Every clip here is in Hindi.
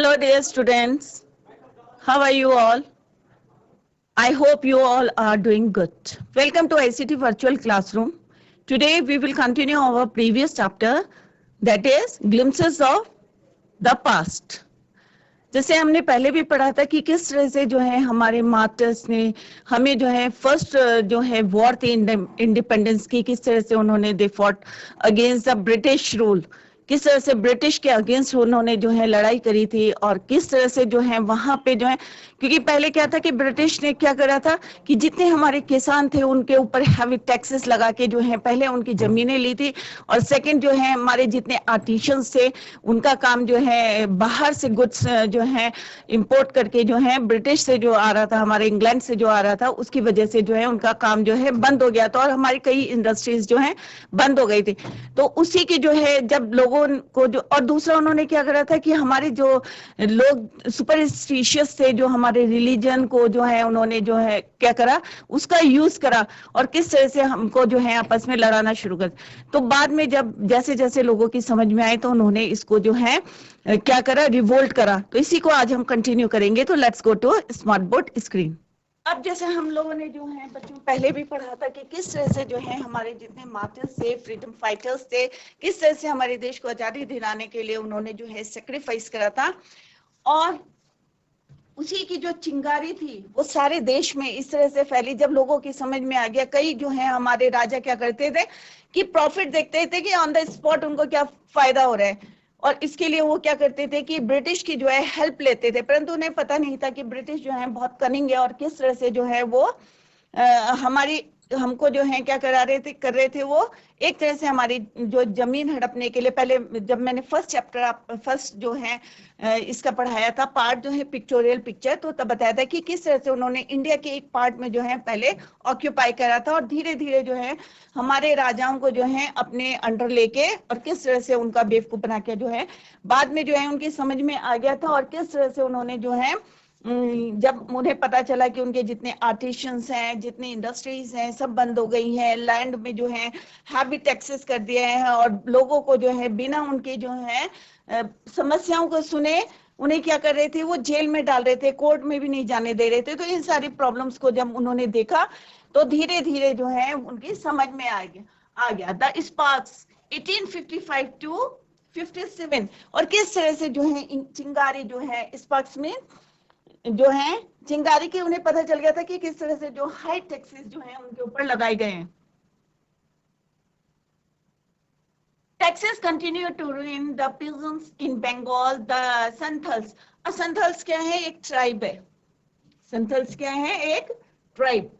Hello, dear students. How are you all? I hope you all are doing good. Welcome to ICT Virtual Classroom. Today, we will continue our previous chapter, that is Glimpses of the Past. जैसे हमने पहले भी पढ़ा था कि किस तरह से जो है हमारे मार्टर्स ने हमें जो है फर्स्ट जो है वॉर थी इंडिपेंडेंस की, किस तरह से उन्होंने they fought against the British rule, किस तरह से ब्रिटिश के अगेंस्ट उन्होंने जो है लड़ाई करी थी और किस तरह से जो है वहां पे जो है, क्योंकि पहले क्या था कि ब्रिटिश ने क्या करा था कि जितने हमारे किसान थे उनके ऊपर हैवी टैक्सेस लगा के जो है पहले उनकी जमीनें ली थी, और सेकंड जो है हमारे जितने आर्टिशियंस थे उनका काम जो है बाहर से गुड्स जो है इंपोर्ट करके जो है ब्रिटिश से जो आ रहा था, हमारे इंग्लैंड से जो आ रहा था, उसकी वजह से जो है उनका काम जो है बंद हो गया था और हमारी कई इंडस्ट्रीज जो है बंद हो गई थी। तो उसी की जो है जब लोगों को जो, और दूसरा उन्होंने क्या करा था कि हमारे जो लोग सुपरस्टिशियस थे, जो हमारे रिलीजन को जो है उन्होंने जो है क्या करा, उसका यूज करा और किस तरह से हमको जो है आपस में लड़ाना शुरू कर। तो बाद में जब जैसे जैसे लोगों की समझ में आए तो उन्होंने इसको जो है क्या करा, रिवोल्ट करा। तो इसी को आज हम कंटिन्यू करेंगे। तो let's go to smart board screen. अब जैसे हम लोगों ने जो है बच्चों पहले भी पढ़ा था कि किस तरह से जो है हमारे जितने मार्टर्स थे, फ्रीडम फाइटर्स थे, किस तरह से हमारे देश को आजादी दिलाने के लिए उन्होंने जो है सेक्रीफाइस करा था, और उसी की जो चिंगारी थी वो सारे देश में इस तरह से फैली। जब लोगों की समझ में आ गया, कई जो है हमारे राजा क्या करते थे कि प्रॉफिट देखते थे कि ऑन द स्पॉट उनको क्या फायदा हो रहा है, और इसके लिए वो क्या करते थे कि ब्रिटिश की जो है हेल्प लेते थे, परंतु उन्हें पता नहीं था कि ब्रिटिश जो है बहुत कनिंग है और किस तरह से जो है वो हमारी हमको जो है क्या करा रहे थे, कर रहे थे वो एक तरह से हमारी जो जमीन हड़पने के लिए। पहले जब मैंने फर्स्ट चैप्टर फर्स्ट जो है इसका पढ़ाया था पार्ट जो है पिक्टोरियल पिक्चर, तो तब बताया था कि किस तरह से उन्होंने इंडिया के एक पार्ट में जो है पहले ऑक्यूपाई करा था और धीरे धीरे जो है हमारे राजाओं को जो है अपने अंडर लेके और किस तरह से उनका बेवकूफ बना के जो है बाद में जो है उनकी समझ में आ गया था, और किस तरह से उन्होंने जो है जब उन्हें पता चला कि उनके जितने आर्टिशियंस हैं, जितनी इंडस्ट्रीज हैं, सब बंद हो गई हैं, लैंड में जो है हैवी टैक्सेस कर दिए हैं और लोगों को जो है बिना उनके जो है समस्याओं को सुने उन्हें क्या कर रहे थे, वो जेल में डाल रहे थे, कोर्ट में भी नहीं जाने दे रहे थे। तो इन सारी प्रॉब्लम्स को जब उन्होंने देखा तो धीरे धीरे जो है उनकी समझ में आ गया द स्पार्क्स 1855 टू 57, और किस तरह से जो है चिंगारी जो है स्पार्क्स में जो है चिंगारी की उन्हें पता चल गया था कि किस तरह से जो हाई टैक्सेस जो है उनके ऊपर लगाए गए हैं। Taxes continue to ruin the peasants in Bengal, the Santals. Santhals क्या है? एक ट्राइब है। संथल्स क्या है? एक ट्राइब।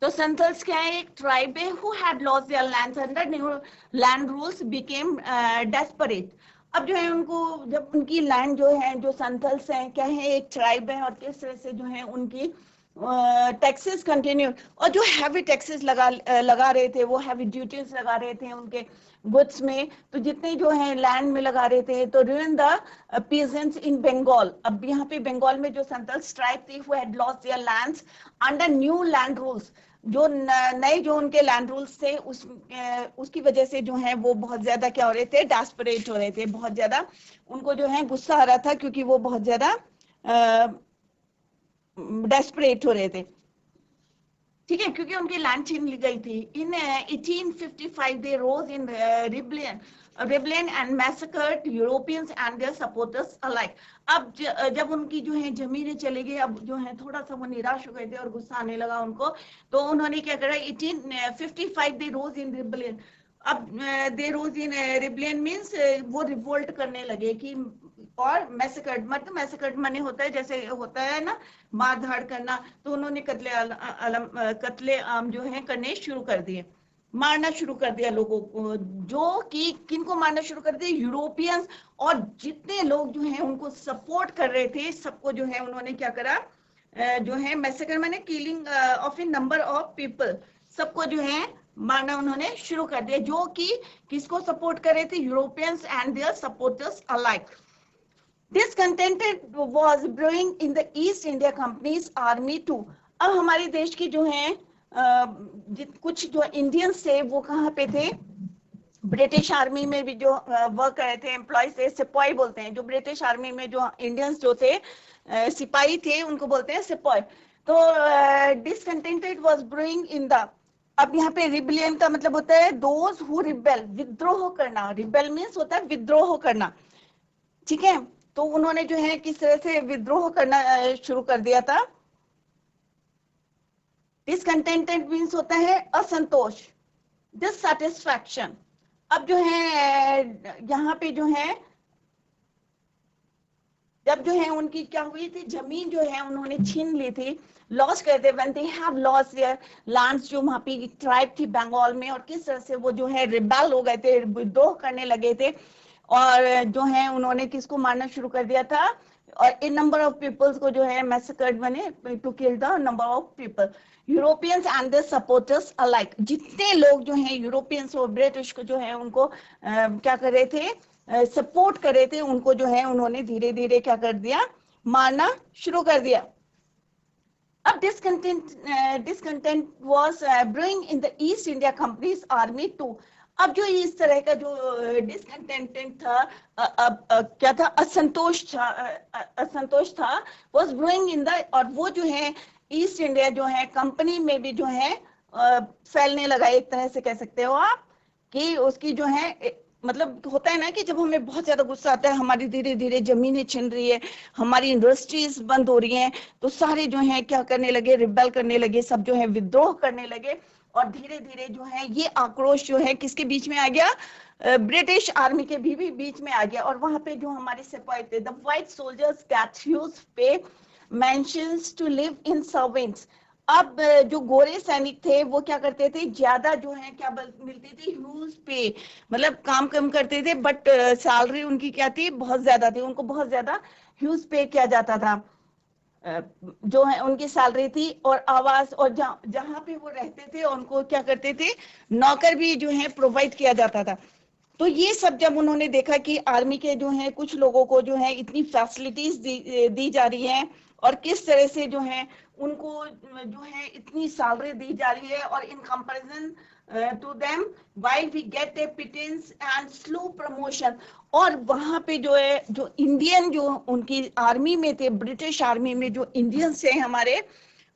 तो संथल्स क्या है? एक ट्राइब है who had lost their lands under new land rules became desperate. अब जो है उनको जब उनकी लैंड जो है, जो संथल्स हैं क्या है, एक ट्राइब है, और किस तरह से जो है उनकी टैक्सेस कंटिन्यू, और जो हैवी टैक्सेस लगा रहे थे, वो हैवी ड्यूटीज लगा रहे थे उनके गुड्स में, तो जितने जो है लैंड में लगा रहे थे, तो ruin the peasants in Bengal. अब यहाँ पे बंगाल में जो संथल्स ट्राइब थी who had lost their lands under new land rules, जो नए जो उनके लैंड रूल्स थे उसकी वजह से जो है वो बहुत ज्यादा क्या हो रहे थे, डेस्परेट हो रहे थे, बहुत ज्यादा उनको जो है गुस्सा आ रहा था, क्योंकि वो बहुत ज्यादा डेस्परेट हो रहे थे, ठीक है, क्योंकि उनकी लैंड छीन ली गई थी। इन 1855 दे रोज इन rebellion and massacred Europeans and their supporters alike. अब जब उनकी जो है जमीनें चली गई, अब जो है थोड़ा सा वो निराश हो गए थे और गुस्सा आने लगा उनको, तो उन्होंने क्या करा, 1855 दे रोज इन rebellion. अब दे रोज इन रिबलियन मीन्स वो रिवोल्ट करने लगे कि, और मैसेकर्ड मतलब मैसेकर्ड माने होता है जैसे होता है ना मार धाड़ करना, तो उन्होंने कत्ले आम जो है करने शुरू कर दिए, मारना शुरू कर दिया लोगों को, जो कि किनको मारना शुरू कर दिया, यूरोपियंस, और जितने लोग जो हैं उनको सपोर्ट कर रहे थे सबको जो है उन्होंने क्या करा, जो है मैसेकर माने killing of A number of people, सबको जो है मारना उन्होंने शुरू कर दिया, जो कि किसको सपोर्ट कर रहे थे, Europeans and their supporters alike. Discontented was brewing in the East India Company's army too. अब हमारे देश के जो हैं कुछ जो इंडियंस थे वो कहाँ पे थे, ब्रिटिश आर्मी में भी जो वर्क कर रहे थे, एम्प्लॉयज थे, सिपाही बोलते हैं. जो ब्रिटिश आर्मी में जो इंडियंस जो थे सिपाही थे उनको बोलते हैं सिपाही. तो discontented was brewing in the, अब यहाँ पे रिबेलियन का मतलब होता है दोज हु रिबेल, विद्रोह करना. रिबेल मीन्स होता है विद्रोह करना, ठीक है. तो उन्होंने जो है किस तरह से विद्रोह करना शुरू कर दिया था. डिसकंटेंटेड मीन्स होता है असंतोष, डिससैटिस्फैक्शन. अब जो है यहाँ पे जो है जब जो है उनकी क्या हुई थी, जमीन जो है उन्होंने छीन ली थी, लॉस कर दे, when they have lost their lands. जो वहां पे ट्राइब थी बंगाल में, और किस तरह से वो जो है रिबेल हो गए थे, विद्रोह करने लगे थे, और जो है उन्होंने किसको मारना शुरू कर दिया था, और इन नंबर ऑफ पीपल्स को जो है मैसेकर्ड बने, to kill the number of people, Europeans and the supporters alike. जितने लोग जो हैं यूरोपियंस और ब्रिटिश को जो है उनको क्या कर रहे थे, सपोर्ट कर रहे थे, उनको जो है उन्होंने धीरे धीरे क्या कर दिया, मारना शुरू कर दिया. अब discontent was brewing in the East India company's army too. अब जो इस तरह का जो डिसकंटेंटेड था, क्या था, असंतोष था, वाज ब्रूइंग इन द, और वो जो है ईस्ट इंडिया जो है कंपनी में भी जो है फैलने लगा. एक तरह से कह सकते हो आप कि उसकी जो है, मतलब होता है ना कि जब हमें बहुत ज्यादा गुस्सा आता है, हमारी धीरे धीरे जमीनें छिन रही है, हमारी इंडस्ट्रीज बंद हो रही हैं, तो सारे जो है क्या करने लगे, रिबेल करने लगे, सब जो है विद्रोह करने लगे. और धीरे धीरे जो है ये आक्रोश जो है किसके बीच में आ गया, ब्रिटिश आर्मी के भी बीच में आ गया. और वहां पे जो हमारे सिपाही थे, the white soldiers got huge pay, mansions to live in servants. अब जो गोरे सैनिक थे वो क्या करते थे, ज्यादा जो है क्या मिलती थी, ह्यूज पे, मतलब काम कम करते थे, बट सैलरी उनकी क्या थी, बहुत ज्यादा थी. उनको बहुत ज्यादा ह्यूज पे किया जाता था, जो है उनकी सैलरी थी. और आवास, और जहां पे वो रहते थे उनको क्या करते थे, नौकर भी जो है प्रोवाइड किया जाता था. तो ये सब जब उन्होंने देखा कि आर्मी के जो है कुछ लोगों को जो है इतनी फैसिलिटीज दी जा रही है, और किस तरह से जो है उनको जो है इतनी सैलरी दी जा रही है, और in comparison to them while we get a pittance and slow promotion. और वहां पे जो है जो इंडियन जो उनकी आर्मी में थे, ब्रिटिश आर्मी में जो इंडियंस थे हमारे,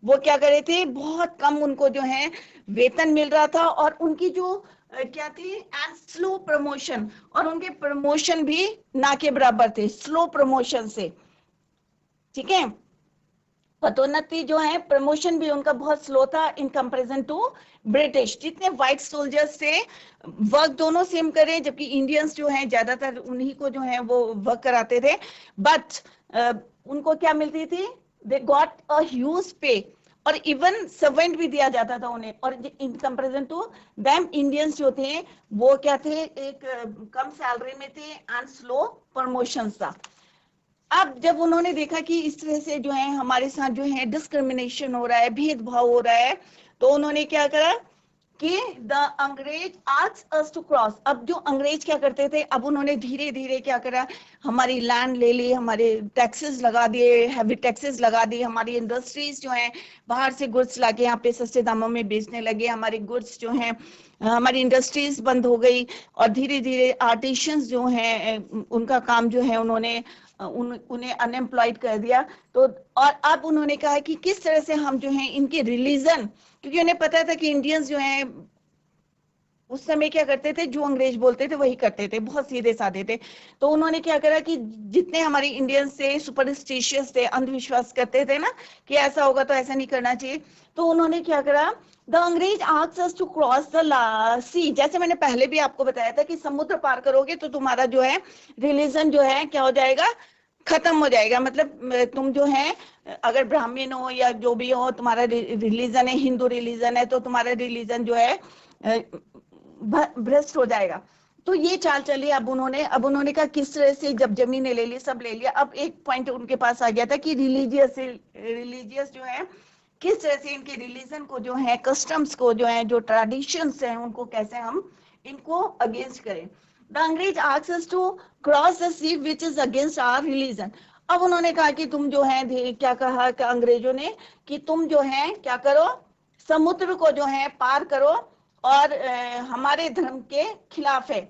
वो क्या कर रहे थे, बहुत कम उनको जो है वेतन मिल रहा था, और उनकी जो क्या थी, एंड स्लो प्रमोशन, और उनके प्रमोशन भी ना के बराबर थे, स्लो प्रमोशन से, ठीक है. पदोन्नति जो है, प्रमोशन भी उनका बहुत स्लो था इन कंपैरिजन टू ब्रिटिश. जितने व्हाइट सोल्जर्स थे, वर्क दोनों सेम करे, जबकि इंडियंस जो है ज्यादातर उन्हीं को जो है वो वर्क कराते थे, बट उनको क्या मिलती थी, दे गॉट अ ह्यूज पे, और इवन सर्वेंट भी दिया जाता था उन्हें. और in comparison to them Indians जो थे वो क्या थे, एक कम सैलरी में थे एंड स्लो प्रमोशन था. अब जब उन्होंने देखा कि इस तरह से जो है हमारे साथ जो है डिस्क्रिमिनेशन हो रहा है, भेदभाव हो रहा है, तो उन्होंने क्या करा कि द अंग्रेज आस्क्ड अस टू क्रॉस. अब जो अंग्रेज क्या करते थे, अब उन्होंने धीरे धीरे क्या करा, हमारी लैंड ले ली, हमारे टैक्सेस लगा दिए, हैवी टैक्सेस लगा दिए, हमारी इंडस्ट्रीज जो है बाहर से गुड्स लाके यहाँ पे सस्ते दामों में बेचने लगे, हमारे गुड्स जो हैं, हमारी इंडस्ट्रीज बंद हो गई, और धीरे धीरे आर्टिशियंस जो हैं उनका काम जो है उन्होंने उन्हें अनएम्प्लॉयड कर दिया. तो और अब उन्होंने कहा कि किस तरह से हम जो है इनके रिलीजन, क्योंकि उन्हें पता था कि इंडियंस जो हैं उस समय क्या करते थे, जो अंग्रेज बोलते थे वही करते थे, बहुत सीधे साधे थे. तो उन्होंने क्या करा कि जितने हमारे इंडियंस थे सुपरस्टिशियस थे, अंधविश्वास करते थे ना कि ऐसा होगा तो ऐसा नहीं करना चाहिए, तो उन्होंने क्या करा, द अंग्रेज asked us to cross the sea. जैसे मैंने पहले भी आपको बताया था कि समुद्र पार करोगे तो तुम्हारा जो है रिलीजन जो है क्या हो जाएगा, खत्म हो जाएगा. मतलब तुम जो है अगर ब्राह्मण हो या जो भी हो, तुम्हारा रिलीजन है, हिंदू रिलीजन है, तो तुम्हारा रिलीजन जो है भ्रष्ट हो जाएगा. तो ये चाल चली. अब उन्होंने कहा किस तरह से, जब जमीनें ले ली, सब ले लिया, अब एक पॉइंट उनके पास आ गया था कि रिलीजियस जो है किस तरह से इनके रिलीजन को जो है, कस्टम्स को जो है, जो ट्रेडिशंस हैं, उनको कैसे हम इनको अगेंस्ट करें। द अंग्रेज asked us to cross the sea which is against our religion. अब उन्होंने कहा कि तुम जो है, क्या कहा कि अंग्रेजों ने कि तुम जो है क्या करो, समुद्र को जो है पार करो और हमारे धर्म के खिलाफ है।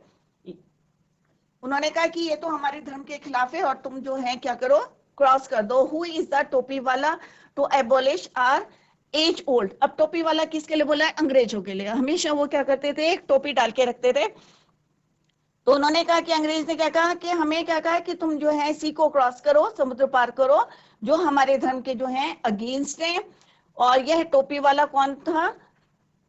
उन्होंने कहा कि ये तो हमारे धर्म के खिलाफ है और तुम जो है क्या करो, क्रॉस कर दो। Who is the topi wala to abolish our age old. अब टोपी वाला किसके लिए बोला है? अंग्रेजों के लिए। हमेशा वो क्या करते थे, एक टोपी डाल के रखते थे। तो उन्होंने कहा कि अंग्रेज ने क्या कहा कि हमें क्या कहा कि तुम जो है सी को क्रॉस करो, समुद्र पार करो, जो हमारे धर्म के जो है अगेंस्ट है। और यह टोपी वाला कौन था?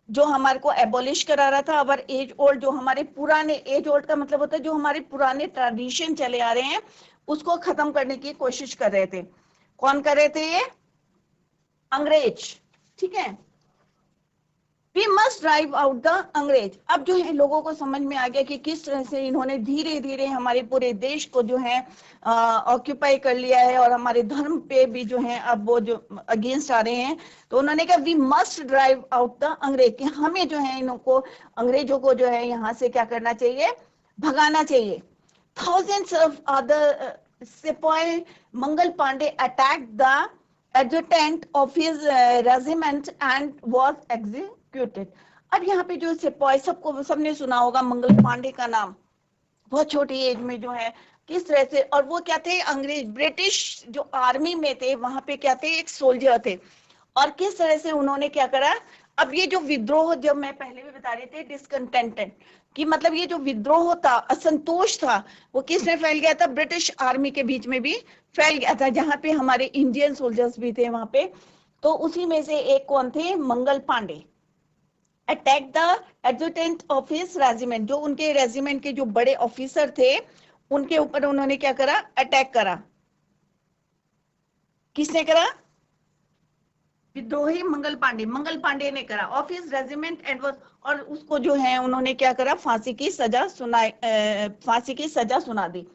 जो हमारे को एबोलिश करा रहा था। अवर एज ओल्ड, जो हमारे पुराने, एज ओल्ड का मतलब होता है जो हमारे पुराने ट्रेडिशन चले आ रहे हैं उसको खत्म करने की कोशिश कर रहे थे। कौन कर रहे थे? ये अंग्रेज। ठीक है, we must drive out the angrez. अब जो है लोगों को समझ में आ गया कि किस तरह से इन्होंने धीरे धीरे हमारे पूरे देश को जो है ऑक्यूपाई कर लिया है और हमारे धर्म पे भी जो है अब वो जो अगेंस्ट आ रहे हैं। तो उन्होंने कहा we must drive out the angrez, कि हमें जो है इनको, अंग्रेजों को जो है यहाँ से क्या करना चाहिए, भगाना चाहिए। थाउजेंड्स ऑफ अदर सिपाही Mangal Pandey attack the adjutant of his regiment and was executed। अब यहाँ पे जो सिपाही, सबको सबने सुना होगा मंगल पांडे का नाम, बहुत छोटी एज में जो है किस तरह से, और वो क्या थे, अंग्रेज ब्रिटिश जो आर्मी में थे, वहां पे क्या थे, एक सोल्जर थे। और किस तरह से उन्होंने क्या करा, अब ये जो विद्रोह, जब मैं पहले भी बता रही थी डिसकंटेंटेड, कि मतलब ये जो विद्रोह था, असंतोष था, वो किस में फैल गया था? ब्रिटिश आर्मी के बीच में भी फैल गया था, जहां पे हमारे इंडियन सोल्जर्स भी थे वहां पे। तो उसी में से एक कौन थे? Mangal Pandey. Attack the adjutant of his regiment, जो उनके रेजिमेंट के जो बड़े ऑफिसर थे उनके ऊपर उन्होंने क्या करा? अटैक करा। किसने करा? विद्रोही मंगल पांडे ने करा। Of his regiment and was, और उसको जो है उन्होंने क्या करा? फांसी की सजा सुना दी।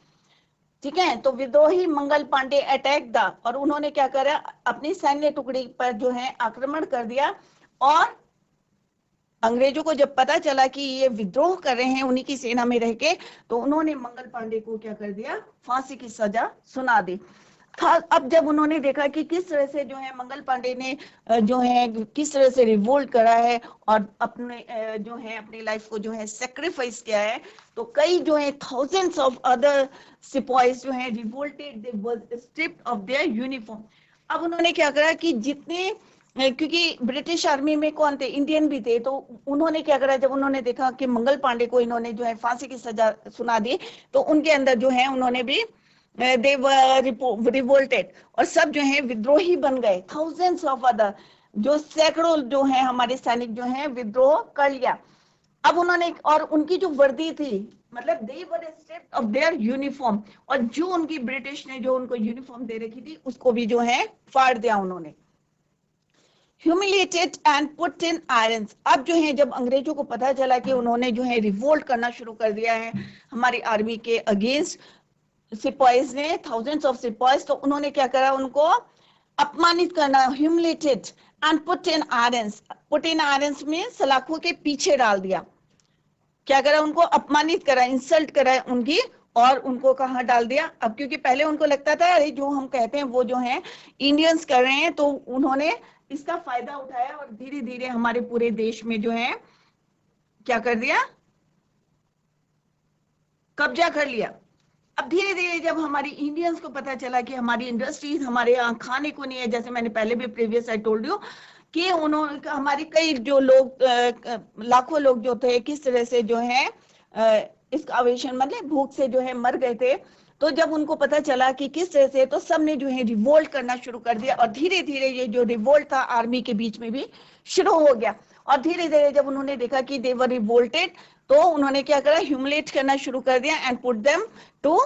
ठीक है, तो विद्रोही मंगल पांडे अटैक द, और उन्होंने क्या करा? अपनी सैन्य टुकड़ी पर जो है आक्रमण कर दिया। और अंग्रेजों को जब पता चला कि ये विद्रोह कर रहे हैं उन्हीं की सेना में रह के, तो उन्होंने मंगल पांडे को क्या कर दिया? फांसी की सजा सुना दी था। अब जब उन्होंने देखा कि किस तरह से जो है मंगल पांडे ने जो है किस तरह से रिवोल्ट करा है और अपने जो है अपनी लाइफ को जो है सेक्रीफाइस किया है, तो कई जो है थाउजेंड्स ऑफ अदर सिपाहीज जो है revolted, they was stripped of their uniform. अब उन्होंने क्या करा कि जितने, क्योंकि ब्रिटिश आर्मी में कौन थे? इंडियन भी थे। तो उन्होंने क्या करा, जब उन्होंने देखा कि मंगल पांडे को इन्होंने जो है फांसी की सजा सुना दी, तो उनके अंदर जो है उन्होंने भी they were revolted, और सब जो है विद्रोही बन गए। थाउजेंड्स ऑफ अदर, जो सैकड़ों जो है हमारे सैनिक जो है विद्रोह कर लिया। अब उन्होंने, और उनकी जो वर्दी थी, मतलब they were stripped of their uniform, और जो उनकी ब्रिटिश ने जो उनको यूनिफॉर्म दे रखी थी उसको भी जो है फाड़ दिया उन्होंने। humiliated and put in irons। अब जो है जब अंग्रेजों को पता चला कि उन्होंने जो है रिवोल्ट करना शुरू कर दिया है हमारी आर्मी के अगेंस्ट, सिपाहीज ने, थाउजेंड्स ऑफ सिपाहीज, तो उन्होंने क्या करा? उनको अपमानित करना, humiliated and put in irons. Put in irons में सलाखों के पीछे डाल दिया। क्या करा? उनको अपमानित करा, इंसल्ट करा उनकी, और उनको कहाँ डाल दिया? अब क्योंकि पहले उनको लगता था अरे जो हम कहते हैं वो जो है इंडियंस कर रहे हैं, तो उन्होंने इसका फायदा उठाया और धीरे धीरे हमारे पूरे देश में जो है क्या कर दिया? कब्जा कर लिया। अब धीरे धीरे जब हमारी इंडियंस को पता चला कि हमारी इंडस्ट्रीज हमारे यहाँ खाने को नहीं है, जैसे मैंने पहले भी प्रीवियस आई टोल्ड यू कि उन्होंने, हमारी कई जो लोग, लाखों लोग जो थे किस तरह से जो है स्टार्वेशन मतलब भूख से जो है मर गए थे। तो जब उनको पता चला कि किस तरह से, तो सब ने जो है रिवोल्ट करना शुरू कर दिया, और धीरे धीरे ये जो रिवोल्ट था आर्मी के बीच में भी शुरू हो गया। और धीरे धीरे जब उन्होंने देखा कि दे वर रिवोल्टेड, तो उन्होंने क्या करा? ह्यूमिलेट करना शुरू कर दिया and put them to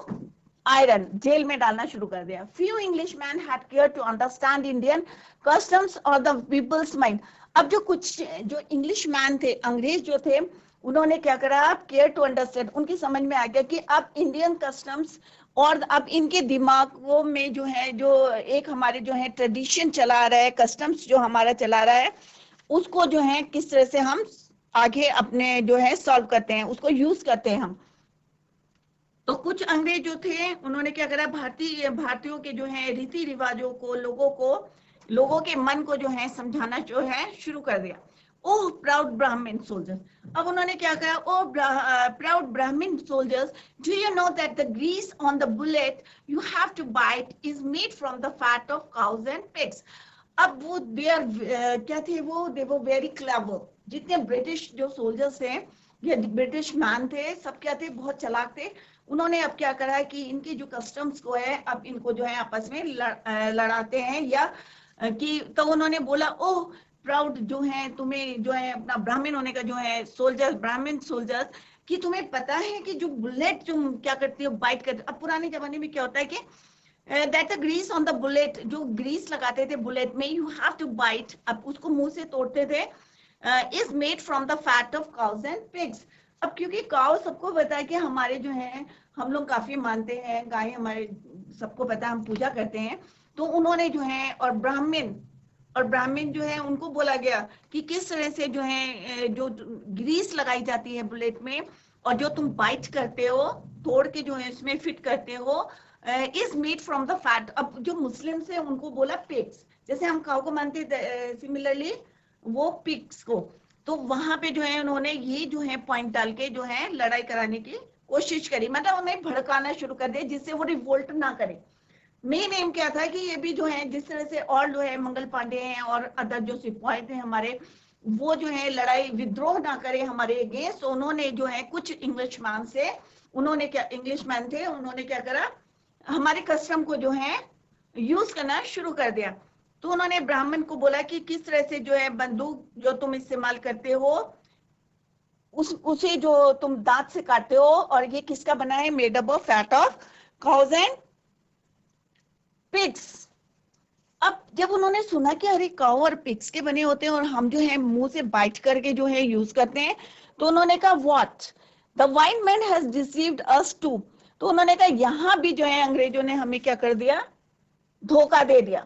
iron, jail में डालना शुरू कर दिया। Few English man had care to understand Indian customs और द पीपल्स माइंड। अब जो कुछ जो इंग्लिश मैन थे, अंग्रेज जो थे, उन्होंने क्या करा, केयर टू अंडरस्टैंड, उनकी समझ में आ गया कि अब इंडियन कस्टम्स और अब इनके दिमागों में जो है, जो एक हमारे जो है ट्रेडिशन चला रहा है, कस्टम्स जो हमारा चला रहा है, उसको जो है किस तरह से हम आगे अपने जो है सॉल्व करते हैं, उसको यूज करते हैं हम। तो कुछ अंग्रेज जो थे उन्होंने क्या करा, भारतीयों के जो है रीति रिवाजों को, लोगों के मन को जो है समझाना जो है शुरू कर दिया। ओह प्राउड ब्राह्मण सोल्जर्स, अब उन्होंने क्या कहा, oh proud Brahmin soldiers, do you know that the grease on the bullet you have to bite is made from the fat of cows and pigs. अब वो क्या थे, वो दे वो वेरी क्लेवर, जितने ब्रिटिश जो सोल्जर्स हैं या ब्रिटिश मैन थे, सब क्या थे, बहुत चालाक थे। उन्होंने अब क्या करा है कि इनके जो कस्टम्स को है, अब इनको जो है आपस में लड़ाते हैं, या कि तो उन्होंने बोला, ओह प्राउड जो है, तुम्हें जो है अपना ब्राह्मण होने का जो है सोल्जर्स, ब्राह्मण सोल्जर्स, कि तुम्हें पता है कि जो बुलेट तुम क्या करते हो, बाइट करते हो। अब पुराने जमाने में क्या होता है कि that the grease on the bullet, जो ग्रीस लगाते थे बुलेट में, यू हैव टू बाइट, अब उसको मुंह से तोड़ते थे, is made from the fat of cows and pigs. अब क्योंकि काउ सबको पता है कि हमारे जो है, हम लोग काफी मानते हैं गाय, हमारे सबको पता है, हम पूजा करते हैं। तो उन्होंने जो है, और ब्राह्मण जो है उनको बोला गया कि किस तरह से जो है जो ग्रीस लगाई जाती है बुलेट में, और जो तुम बाइट करते हो, तोड़ के जो है इसमें फिट करते हो, is made from the fat. अब जो मुस्लिम से उनको बोला पिग्स, जैसे हम काउ को मानते, सिमिलरली वो पिग्स को। तो वहां पे जो है उन्होंने ये जो है पॉइंट डाल के जो है लड़ाई कराने की कोशिश करी, मतलब उन्हें भड़काना शुरू कर दिया, जिससे वो रिवोल्ट ना करे। मेन एम क्या था कि ये भी जो है, जिस तरह से और जो है मंगल पांडे हैं और अदर जो सिपाही थे हमारे, वो जो है लड़ाई विद्रोह ना करे हमारे अगेंस्ट। तो उन्होंने जो है कुछ इंग्लिशमैन से, उन्होंने क्या, इंग्लिशमैन थे, उन्होंने क्या करा, हमारे कस्टम को जो है यूज करना शुरू कर दिया। तो उन्होंने ब्राह्मण को बोला कि किस तरह से जो है बंदूक जो तुम इस्तेमाल करते हो, उसे जो तुम दांत से काटते हो, और ये किसका बना है, made up of fat of cows and pigs. अब जब उन्होंने सुना कि अरे काउ और पिग्स के बने होते हैं और हम जो है मुंह से बाइट करके जो है यूज करते हैं, तो उन्होंने कहा what, the white man has deceived us too. तो उन्होंने कहा यहां भी जो है अंग्रेजों ने हमें क्या कर दिया, धोखा दे दिया।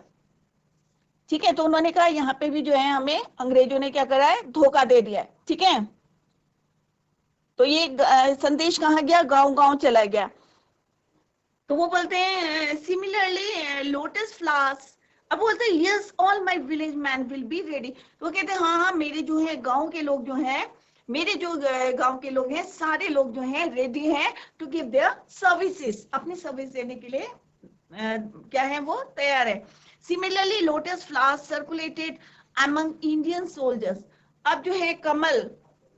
ठीक है, तो उन्होंने कहा यहाँ पे भी जो है हमें अंग्रेजों ने क्या करा है, धोखा दे दिया है। ठीक है, तो ये संदेश कहाँ गया, गांव गांव चला गया। तो वो बोलते हैं सिमिलरली लोटस फ्लावर्स, अब बोलते हैं yes all my village man will be ready. तो वो कहते हैं हाँ हाँ, मेरे जो है गांव के लोग जो हैं, मेरे जो गांव के लोग हैं, सारे लोग जो हैं रेडी हैं टू गिव देयर सर्विसेज, अपनी सर्विस देने के लिए क्या है, वो तैयार है। Similarly lotus flowers circulated among Indian soldiers, अब जो है कमल,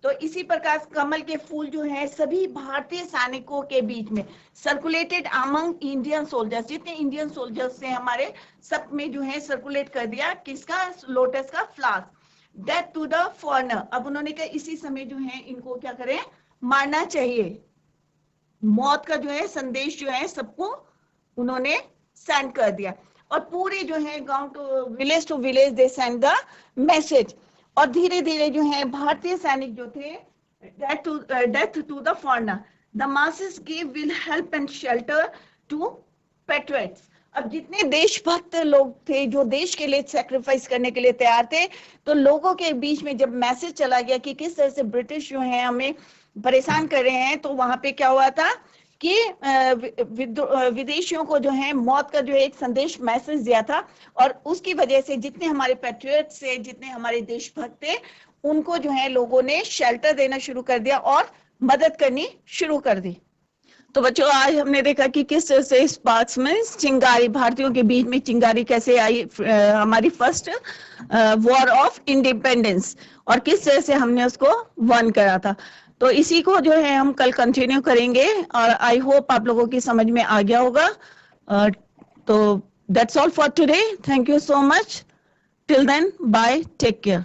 तो इसी प्रकार कमल के फूल जो है सभी भारतीय सैनिकों के बीच में सर्कुलेटेड अमंग इंडियन सोल्जर्स, जितने इंडियन सोल्जर्स थे हमारे, सब में जो है सर्कुलेट कर दिया किसका, लोटस का flowers. Death to the foreigner, अब उन्होंने कहा इसी समय जो है इनको क्या करें, मारना चाहिए, मौत का जो है संदेश जो है सबको उन्होंने सेंड कर दिया। और पूरे जो है गांव to village they send the message. और धीरे धीरे जो है भारतीय सैनिक जो थे, death to the foreigner, the masses give will help and shelter to patriots. अब जितने देशभक्त लोग थे जो देश के लिए सैक्रिफाइस करने के लिए तैयार थे, तो लोगों के बीच में जब मैसेज चला गया कि किस तरह से ब्रिटिश जो है हमें परेशान कर रहे हैं, तो वहां पे क्या हुआ था कि विदेशियों को जो है मौत का जो एक संदेश मैसेज दिया था। और उसकी वजह से जितने हमारे पैट्रियट से, जितने हमारे देशभक्त थे, उनको जो है लोगों ने शेल्टर देना शुरू कर दिया और मदद करनी शुरू कर दी। तो बच्चों आज हमने देखा कि किस तरह से इस पार्ट्स में चिंगारी, भारतीयों के बीच में चिंगारी कैसे आई, हमारी फर्स्ट वॉर ऑफ इंडिपेंडेंस, और किस तरह से हमने उसको वन करा था। तो इसी को जो है हम कल कंटिन्यू करेंगे, और आई होप आप लोगों की समझ में आ गया होगा। तो that's all for today, thank you so much, till then bye, take care.